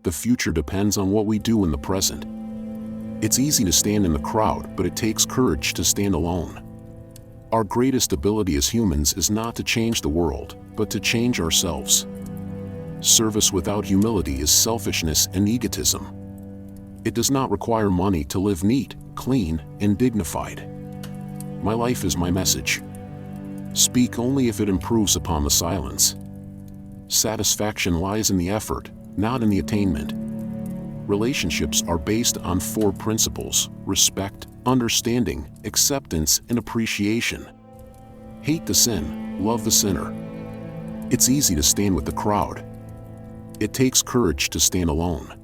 The future depends on what we do in the present. It's easy to stand in the crowd, but it takes courage to stand alone. Our greatest ability as humans is not to change the world, but to change ourselves. Service without humility is selfishness and egotism. It does not require money to live neat, clean, and dignified. My life is my message. Speak only if it improves upon the silence. Satisfaction lies in the effort, not in the attainment. Relationships are based on 4 principles: respect, understanding, acceptance, and appreciation. Hate the sin, love the sinner. It's easy to stand with the crowd. It takes courage to stand alone.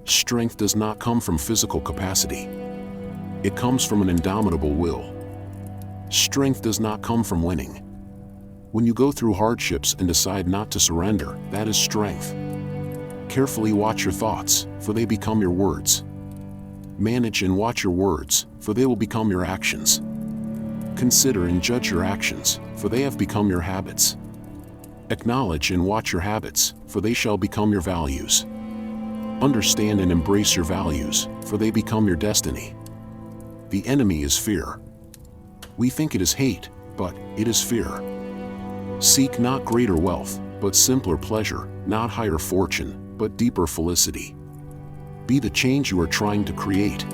Strength does not come from physical capacity. It comes from an indomitable will. Strength does not come from winning. When you go through hardships and decide not to surrender, that is strength. Carefully watch your thoughts, for they become your words. Manage and watch your words, for they will become your actions. Consider and judge your actions, for they have become your habits. Acknowledge and watch your habits, for they shall become your values. Understand and embrace your values, for they become your destiny. The enemy is fear. We think it is hate, but it is fear. Seek not greater wealth, but simpler pleasure, not higher fortune, but deeper felicity. Be the change you are trying to create.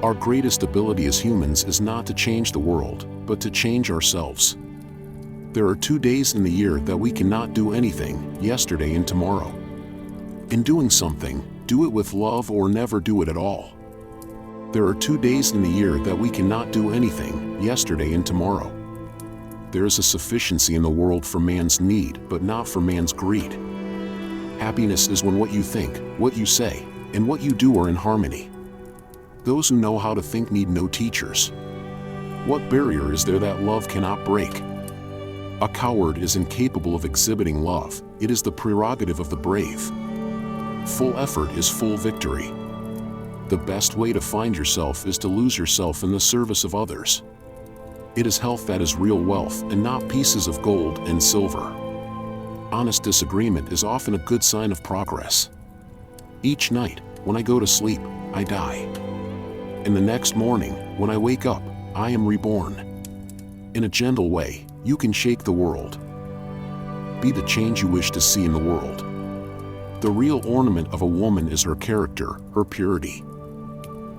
Our greatest ability as humans is not to change the world, but to change ourselves. There are 2 days in the year that we cannot do anything, yesterday and tomorrow. In doing something, do it with love or never do it at all. There are 2 days in the year that we cannot do anything, yesterday and tomorrow. There is a sufficiency in the world for man's need, but not for man's greed. Happiness is when what you think, what you say, and what you do are in harmony. Those who know how to think need no teachers. What barrier is there that love cannot break? A coward is incapable of exhibiting love. It is the prerogative of the brave. Full effort is full victory. The best way to find yourself is to lose yourself in the service of others. It is health that is real wealth and not pieces of gold and silver. Honest disagreement is often a good sign of progress. Each night, when I go to sleep, I die. And the next morning, when I wake up, I am reborn. In a gentle way, you can shake the world. Be the change you wish to see in the world. The real ornament of a woman is her character, her purity.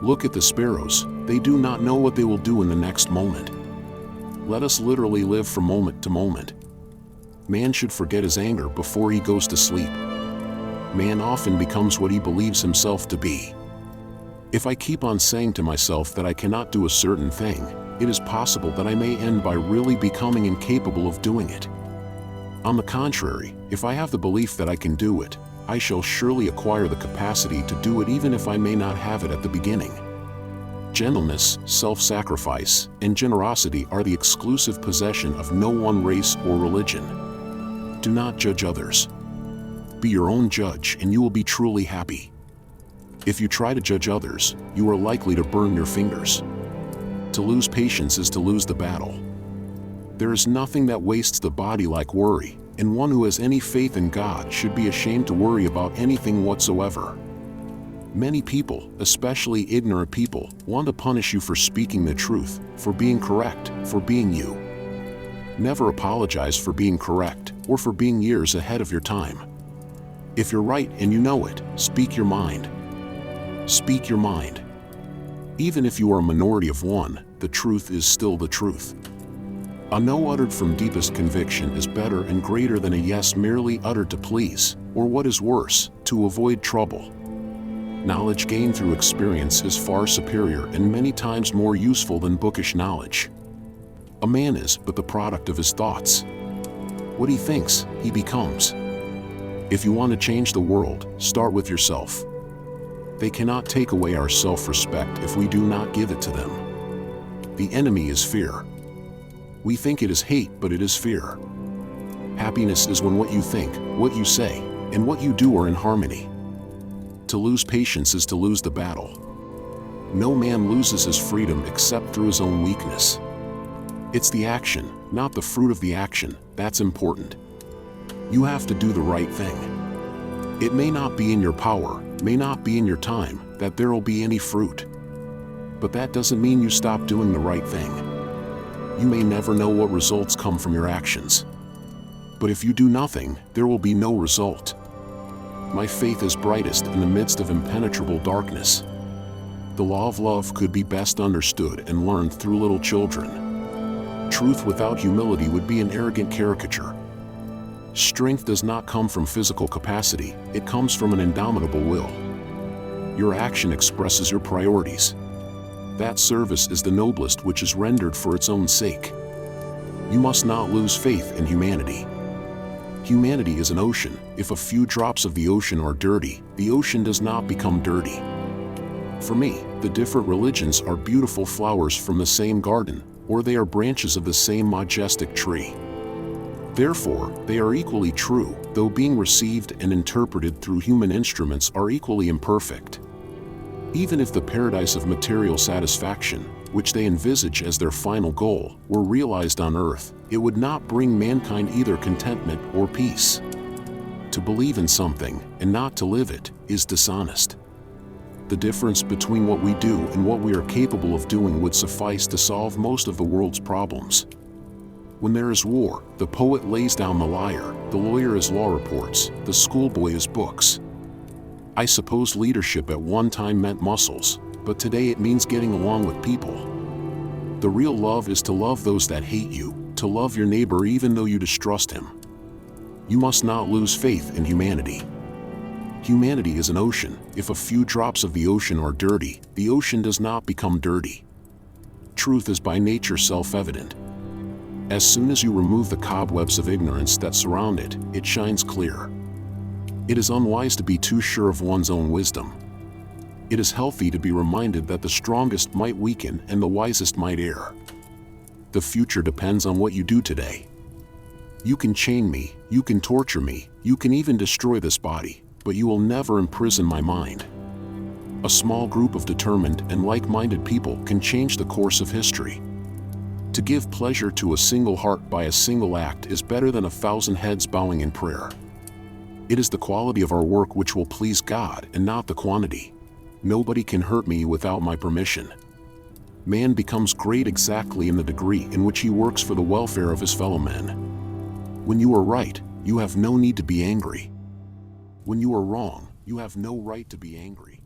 Look at the sparrows, they do not know what they will do in the next moment. Let us literally live from moment to moment. Man should forget his anger before he goes to sleep. Man often becomes what he believes himself to be. If I keep on saying to myself that I cannot do a certain thing, it is possible that I may end by really becoming incapable of doing it. On the contrary, if I have the belief that I can do it, I shall surely acquire the capacity to do it even if I may not have it at the beginning. Gentleness, self-sacrifice, and generosity are the exclusive possession of no one race or religion. Do not judge others. Be your own judge and you will be truly happy. If you try to judge others, you are likely to burn your fingers. To lose patience is to lose the battle. There is nothing that wastes the body like worry, and one who has any faith in God should be ashamed to worry about anything whatsoever. Many people, especially ignorant people, want to punish you for speaking the truth, for being correct, for being you. Never apologize for being correct, or for being years ahead of your time. If you're right and you know it, speak your mind. Speak your mind. Even if you are a minority of one, the truth is still the truth. A no uttered from deepest conviction is better and greater than a yes merely uttered to please, or what is worse, to avoid trouble. Knowledge gained through experience is far superior and many times more useful than bookish knowledge. A man is but the product of his thoughts. What he thinks, he becomes. If you want to change the world, start with yourself. They cannot take away our self-respect if we do not give it to them. The enemy is fear. We think it is hate, but it is fear. Happiness is when what you think, what you say, and what you do are in harmony. To lose patience is to lose the battle. No man loses his freedom except through his own weakness. It's the action, not the fruit of the action, that's important. You have to do the right thing. It may not be in your power, may not be in your time, that there will be any fruit. But that doesn't mean you stop doing the right thing. You may never know what results come from your actions. But if you do nothing, there will be no result. My faith is brightest in the midst of impenetrable darkness. The law of love could be best understood and learned through little children. Truth without humility would be an arrogant caricature. Strength does not come from physical capacity, it comes from an indomitable will. Your action expresses your priorities. That service is the noblest which is rendered for its own sake. You must not lose faith in humanity. Humanity is an ocean. If a few drops of the ocean are dirty, the ocean does not become dirty. For me, the different religions are beautiful flowers from the same garden, or they are branches of the same majestic tree. Therefore, they are equally true, though being received and interpreted through human instruments are equally imperfect. Even if the paradise of material satisfaction, which they envisage as their final goal, were realized on earth, it would not bring mankind either contentment or peace. To believe in something, and not to live it, is dishonest. The difference between what we do and what we are capable of doing would suffice to solve most of the world's problems. When there is war, the poet lays down the lyre, the lawyer is law reports, the schoolboy is books. I suppose leadership at one time meant muscles, but today it means getting along with people. The real love is to love those that hate you, to love your neighbor even though you distrust him. You must not lose faith in humanity. Humanity is an ocean. If a few drops of the ocean are dirty, the ocean does not become dirty. Truth is by nature self-evident. As soon as you remove the cobwebs of ignorance that surround it, it shines clear. It is unwise to be too sure of one's own wisdom. It is healthy to be reminded that the strongest might weaken and the wisest might err. The future depends on what you do today. You can chain me, you can torture me, you can even destroy this body, but you will never imprison my mind. A small group of determined and like-minded people can change the course of history. To give pleasure to a single heart by a single act is better than 1,000 heads bowing in prayer. It is the quality of our work which will please God and not the quantity. Nobody can hurt me without my permission. Man becomes great exactly in the degree in which he works for the welfare of his fellow men. When you are right, you have no need to be angry. When you are wrong, you have no right to be angry.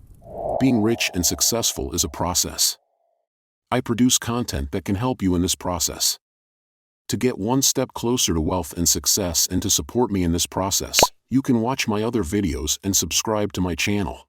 Being rich and successful is a process. I produce content that can help you in this process. To get one step closer to wealth and success and to support me in this process, you can watch my other videos and subscribe to my channel.